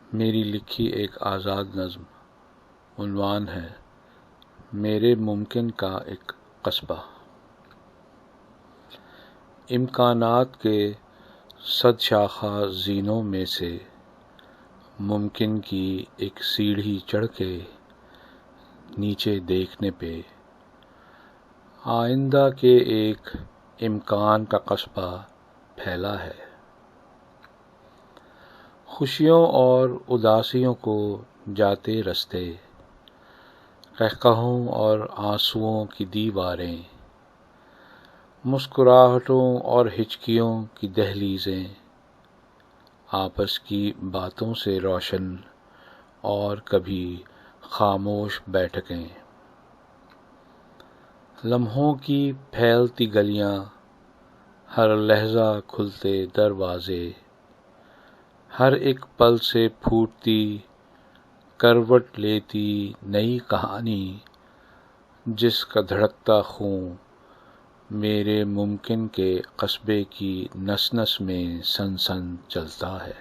मेरी लिखी एक आज़ाद नज़्म। उन्वान है मेरे मुमकिन का एक कस्बा। इम्कानात के सदशाखा ज़ीनों में से मुमकिन की एक सीढ़ी चढ़ के नीचे देखने पे आइंदा के एक इम्कान का कस्बा फैला है। खुशियों और उदासियों को जाते रस्ते, कहकहों और आंसुओं की दीवारें, मुस्कुराहटों और हिचकियों की दहलीज़ें, आपस की बातों से रोशन और कभी खामोश बैठकें, लम्हों की फैलती गलियां, हर लहजा खुलते दरवाजे, हर एक पल से फूटती करवट लेती नई कहानी, जिसका धड़कता खून मेरे मुमकिन के कस्बे की नस नस में सन सन चलता है।